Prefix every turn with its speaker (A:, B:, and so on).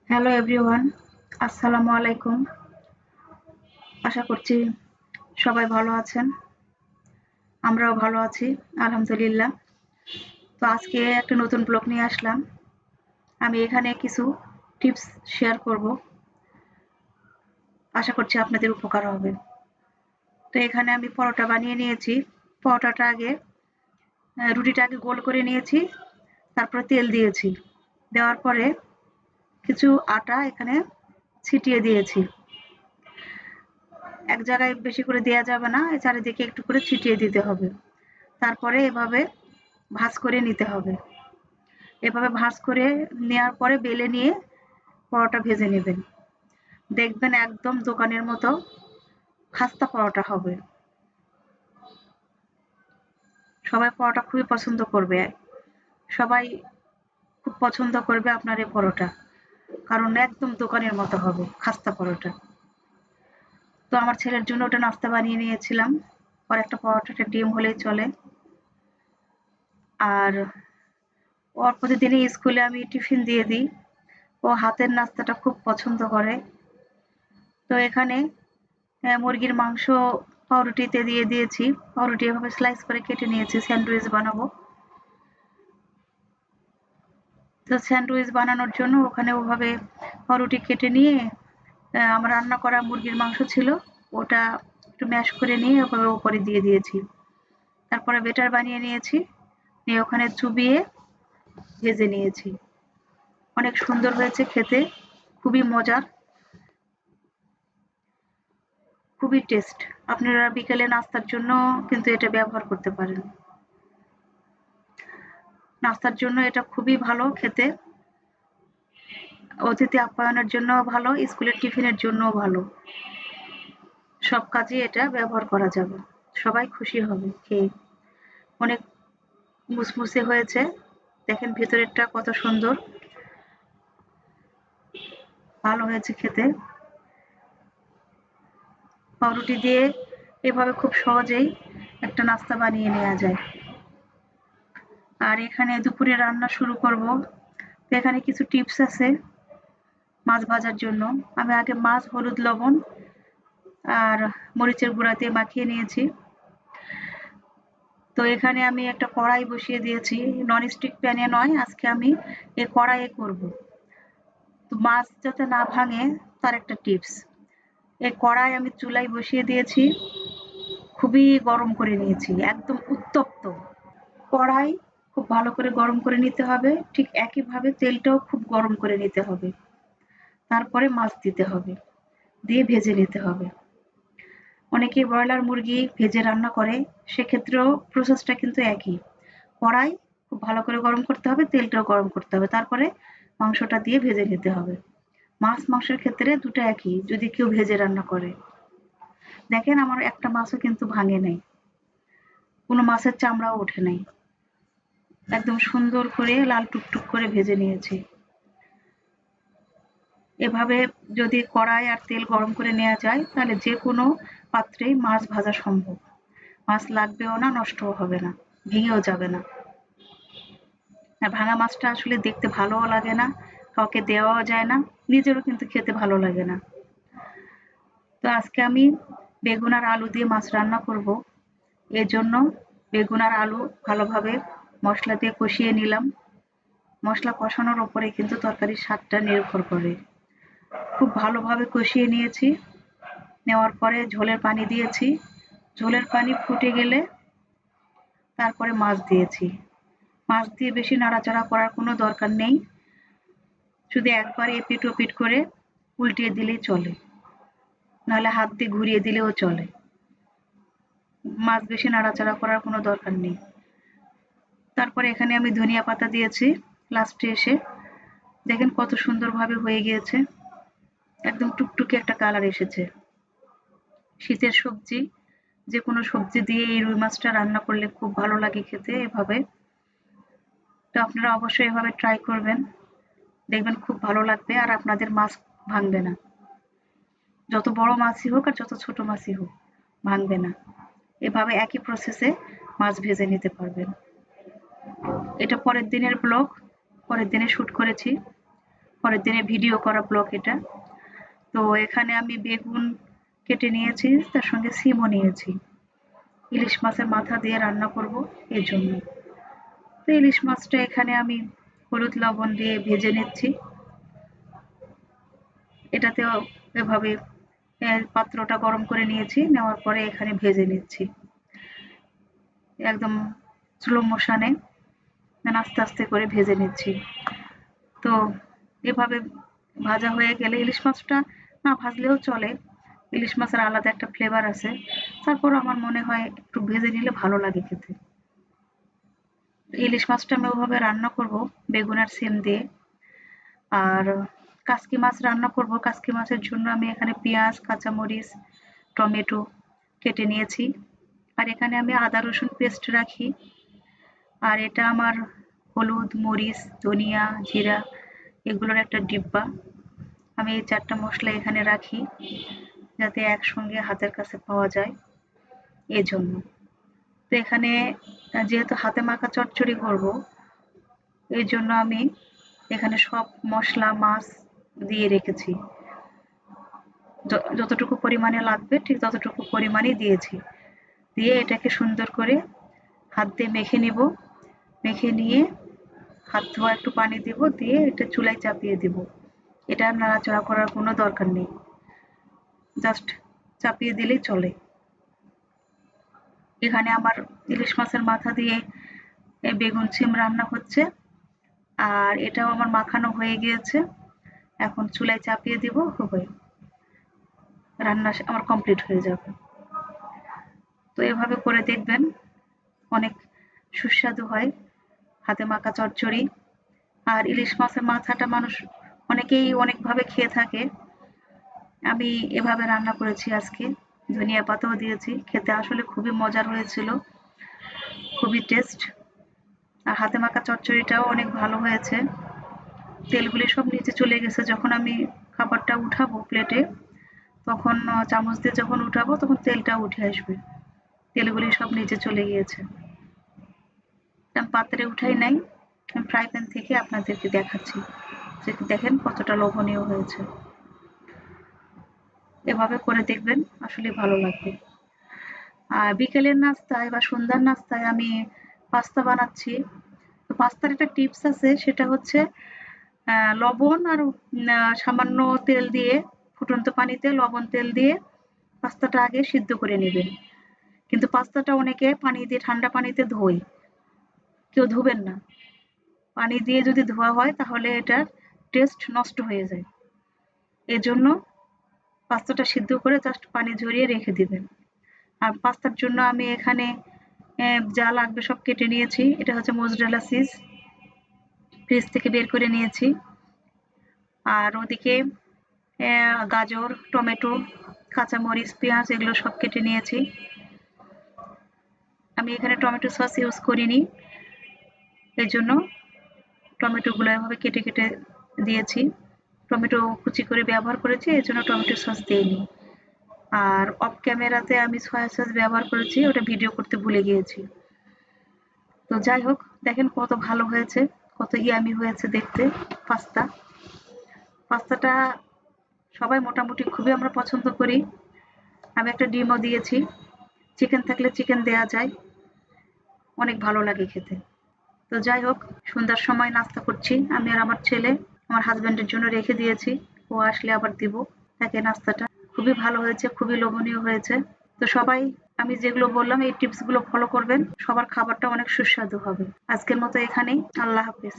A: Hello everyone, আসসালামু আলাইকুম। আশা করছি সবাই ভালো আছেন, আমরাও ভালো আছি আলহামদুলিল্লাহ। তো আজকে একটা নতুন ব্লগ নিয়ে আসলাম। আমি এখানে কিছু টিপস শেয়ার করব, আশা করছি আপনাদের উপকার হবে। তো এখানে আমি পরোটা বানিয়ে নিয়েছি। পরোটাটা আগে রুটিটা আগে গোল করে নিয়েছি, তারপরে তেল দিয়েছি। দেওয়ার পরে কিছু আটা এখানে ছিটিয়ে দিয়েছি। এক জায়গায় বেশি করে দেওয়া যাবে না, চারিদিকে একটু করে ছিটিয়ে দিতে হবে। তারপরে এভাবে ভাঁজ করে নিতে হবে। এভাবে ভাঁজ করে নেওয়ার পরে বেলে নিয়ে পরোটা ভেজে নেবেন। দেখবেন একদম দোকানের মতো খাস্তা পরোটা হবে। সবাই পরোটা খুবই পছন্দ করবে। সবাই খুব পছন্দ করবে আপনার এই পরোটা, কারণ একদম দোকানের মতো হবে খাস্তা পরোটা। তো আমার ছেলের জন্য ওটা নাস্তা বানিয়ে নিয়েছিলাম। ওর একটা পরোটাটা ডিম হলেই চলে। আর ওর প্রতিদিনই স্কুলে আমি টিফিন দিয়ে দিই। ও হাতের নাস্তাটা খুব পছন্দ করে। তো এখানে মুরগির মাংস পাউরুটিতে দিয়ে দিয়েছি। পাউরুটি এভাবে স্লাইস করে কেটে নিয়েছি, স্যান্ডউইচ বানাবো। তো স্যান্ডউইচ বানানোর জন্য ওখানে ওভাবে পাউরুটি কেটে নিয়ে আমার রান্না করা মুরগির মাংস ছিল, ওটা একটু ম্যাশ করে নিয়ে ওভাবে উপরে দিয়ে দিয়েছি। তারপরে বেটার বানিয়ে নিয়েছি, নিয়ে ওখানে চুবিয়ে ভেজে নিয়েছি। অনেক সুন্দর হয়েছে খেতে, খুবই মজার, খুবই টেস্ট। আপনারা বিকেলে নাস্তার জন্য কিন্তু এটা ব্যবহার করতে পারেন। নাস্তার জন্য এটা খুবই ভালো খেতে, অতিথি আপ্যায়নের জন্যও ভালো, স্কুলের টিফিনের জন্যও ভালো। সব কাজে এটা ব্যবহার করা যাবে, সবাই খুশি হবে খেয়ে। অনেক মুসমুসে হয়েছে, দেখেন ভেতরেরটা কত সুন্দর, ভালো হয়েছে খেতে। পাউরুটি দিয়ে এভাবে খুব সহজেই একটা নাস্তা বানিয়ে নেওয়া যায়। আর এখানে দুপুরে রান্না শুরু করব। তো এখানে কিছু টিপস আছে মাছ ভাজার জন্য। আমি আগে মাছ হলুদ লবণ আর মরিচের গুঁড়া দিয়ে মাখিয়ে নিয়েছি। তো এখানে আমি একটা কড়াই বসিয়ে দিয়েছি, ননস্টিক প্যানে নয়, আজকে আমি এই কড়াইয়ে করব। তো মাছ যাতে না ভাঙে তার একটা টিপস। এই কড়াই আমি চুলায় বসিয়ে দিয়েছি, খুবই গরম করে নিয়েছি, একদম উত্তপ্ত। কড়াই খুব ভালো করে গরম করে নিতে হবে, ঠিক একইভাবে তেলটাও খুব গরম করে নিতে হবে। তারপরে মাছ দিতে হবে, দিয়ে ভেজে নিতে হবে। অনেকে ব্রয়লার মুরগি ভেজে রান্না করে, সেক্ষেত্রেও প্রসেসটা কিন্তু একই। কড়াই খুব ভালো করে গরম করতে হবে, তেলটাও গরম করতে হবে, তারপরে মাংসটা দিয়ে ভেজে নিতে হবে। মাছ মাংসের ক্ষেত্রে দুটো একই, যদি কেউ ভেজে রান্না করে। দেখেন আমার একটা মাছও কিন্তু ভাঙে নাই, কোনো মাছের চামড়াও ওঠে নাই, একদম সুন্দর করে লাল টুকটুক করে ভেজে নিয়েছি। এভাবে যদি কড়াই আর তেল গরম করে নেওয়া যায়, তাহলে যে কোনো পাত্রেই মাছ ভাজা সম্ভব। মাছ লাগবেও না, নষ্টও হবে না, ভেঙেও যাবে না। আর ভাঙা মাছটা আসলে দেখতে ভালোও লাগে না, কাউকে দেওয়াও যায় না, নিজেরও কিন্তু খেতে ভালো লাগে না। তো আজকে আমি বেগুন আর আলু দিয়ে মাছ রান্না করব। এর জন্য বেগুন আর আলু ভালোভাবে মশলা দিয়ে কষিয়ে নিলাম। মশলা কষানোর উপরে কিন্তু তরকারির স্বাদটা নির্ভর করে। খুব ভালোভাবে কষিয়ে নিয়েছি, নেওয়ার পরে ঝোলের পানি দিয়েছি। ঝোলের পানি ফুটে গেলে তারপরে মাছ দিয়েছি। মাছ দিয়ে বেশি নাড়াচাড়া করার কোনো দরকার নেই, শুধু একবার এপিট ওপিট করে উল্টিয়ে দিলেই চলে, নাহলে হাত দিয়ে ঘুরিয়ে দিলেও চলে। মাছ বেশি নাড়াচাড়া করার কোনো দরকার নেই। তারপরে এখানে আমি ধনিয়া পাতা দিয়েছি লাস্টে এসে। দেখেন কত সুন্দরভাবে হয়ে গিয়েছে, একদম টুকটুকে একটা কালার এসেছে। শীতের সবজি, যে কোনো সবজি দিয়ে এই রুই মাছটা রান্না করলে খুব ভালো লাগে খেতে এভাবে। তো আপনারা অবশ্যই এভাবে ট্রাই করবেন, দেখবেন খুব ভালো লাগবে আর আপনাদের মাছ ভাঙবে না। যত বড় মাছই হোক আর যত ছোট মাছই হোক, ভাঙবে না। এভাবে একই প্রসেসে মাছ ভেজে নিতে পারবেন। এটা পরের দিনের ব্লগ, পরের দিনে শুট করেছি। পরের দিনে ভিডিও করা ব্লগ এটা। তো এখানে আমি বেগুন কেটে নিয়েছি, তার সঙ্গে সিমও নিয়েছি। ইলিশ মাছের মাথা দিয়ে রান্না করব এর জন্য। তো ইলিশ মাছটা এখানে আমি হলুদ লবণ দিয়ে ভেজে নিচ্ছি। এটাতেও এভাবে পাত্রটা গরম করে নিয়েছি, নেওয়ার পরে এখানে ভেজে নিচ্ছি একদম স্লো মোশনে, আস্তে আস্তে করে ভেজে নিচ্ছি। তো এভাবে ভাজা হয়ে গেলে, ইলিশ মাছটা না ভাজলেও চলে, ইলিশ মাছের আলাদা একটা ফ্লেভার আছে, তারপর আমার মনে হয় একটু ভেজে নিলে ভালো লাগে খেতে। ইলিশ মাছটা আমি ওভাবে রান্না করব বেগুন আর সিম দিয়ে। আর কাসকি মাছ রান্না করব। কাসকি মাছের জন্য আমি এখানে পেঁয়াজ, কাঁচামরিচ, টমেটো কেটে নিয়েছি। আর এখানে আমি আদা রসুন পেস্ট রাখি। আর এটা আমার হলুদ, মরিচ, ধনিয়া, জিরা এগুলোর একটা ডিব্বা। আমি এই 4টা মশলা এখানে রাখি যাতে একসঙ্গে হাতের কাছে পাওয়া যায়, এজন্য। তো এখানে যেহেতু হাতে মাখা চচ্চড়ি করব, এই জন্য আমি এখানে সব মশলা মাছ দিয়ে রেখেছি। যতটুকু পরিমাণে লাগবে ঠিক ততটুকু পরিমাণেই দিয়েছি। দিয়ে এটাকে সুন্দর করে হাত দিয়ে মেখে নিব। মেখে নিয়ে হাত ধোয়া একটু পানি দিব, দিয়ে এটা চুলায় চাপিয়ে দিব। এটা নাড়াচাড়া করার কোনো দরকার নেই, জাস্ট চাপিয়ে দিলেই চলে। এখানে আমার ইলিশ মাছের মাথা দিয়ে বেগুন সিম রান্না হচ্ছে, আর এটাও আমার মাখানো হয়ে গিয়েছে। এখন চুলায় চাপিয়ে দিব, হবে রান্না আমার কমপ্লিট হয়ে যাবে। তো এভাবে করে দেখবেন, অনেক সুস্বাদু হয় হাতে মাখা চচ্চড়ি। আর ইলিশ মাছের মাথাটা মানুষ অনেকেই অনেকভাবে খেয়ে থাকে, আমি এভাবে রান্না করেছি আজকে। ধনিয়া পাতাও দিয়েছি, খেতে আসলে খুবই মজার হয়েছিল, খুবই টেস্ট। আর হাতে মাখা চচ্চড়িটাও অনেক ভালো হয়েছে। তেলগুলি সব নিচে চলে গেছে। যখন আমি খাবারটা উঠাবো প্লেটে, তখন চামচ দিয়ে যখন উঠাবো তখন তেলটা উঠে আসবে। তেলগুলি সব নিচে চলে গিয়েছে। আমি পাত্রে উঠাই নাই, আমি ফ্রাই প্যান থেকে আপনাদেরকে দেখাচ্ছি যে দেখেন কতটা লোভনীয় হয়েছে। এভাবে করে দেখবেন, আসলে ভালো লাগবে। আর বিকেলের নাস্তায় বা সন্ধ্যার নাস্তায় আমি পাস্তা বানাচ্ছি। তো পাস্তার একটা টিপস আছে, সেটা হচ্ছে লবণ আর সামান্য তেল দিয়ে, ফুটন্ত পানিতে লবণ তেল দিয়ে পাস্তাটা আগে সিদ্ধ করে নেবেন। কিন্তু পাস্তাটা অনেকে পানি দিয়ে, ঠান্ডা পানিতে ধোয়, কেউ ধুবেন না। পানি দিয়ে যদি ধোয়া হয় তাহলে এটার টেস্ট নষ্ট হয়ে যায়। এজন্য পাস্তাটা সিদ্ধ করে জাস্ট পানি ঝরিয়ে রেখে দিবেন। আর পাস্তার জন্য আমি এখানে যা লাগবে সব কেটে নিয়েছি। এটা হচ্ছে মোজরেলা চিজ, ফ্রিজ থেকে বের করে নিয়েছি। আর ওদিকে গাজর, টমেটো, কাঁচামরিচ, পেঁয়াজ এগুলো সব কেটে নিয়েছি। আমি এখানে টমেটো সস ইউজ করিনি, এই জন্য টমেটোগুলো এভাবে কেটে কেটে দিয়েছি। টমেটো কুচি করে ব্যবহার করেছি, এই জন্য টমেটো সস দিইনি। আর অফ ক্যামেরাতে আমি সয়া সস ব্যবহার করেছি, ওটা ভিডিও করতে ভুলে গিয়েছি। তো যাই হোক, দেখেন কত ভালো হয়েছে, কত ইয়ামি হয়েছে দেখতে পাস্তা। পাস্তাটা সবাই মোটামুটি খুবই আমরা পছন্দ করি। আমি একটা ডিমও দিয়েছি, চিকেন থাকলে চিকেন দেয়া যায়, অনেক ভালো লাগে খেতে। তো যাই হোক, সন্ধ্যার সময় নাস্তা করছি আমি আর আমার ছেলে। আমার হাজবেন্ডের জন্য রেখে দিয়েছি, ও আসলে আবার দিব তাকে নাস্তাটা। খুবই ভালো হয়েছে, খুবই লোভনীয় হয়েছে। তো সবাই আমি যেগুলো বললাম এই টিপস গুলো ফলো করবেন, সবার খাবারটা অনেক সুস্বাদু হবে। আজকের মতো এখানেই, আল্লাহ হাফেজ।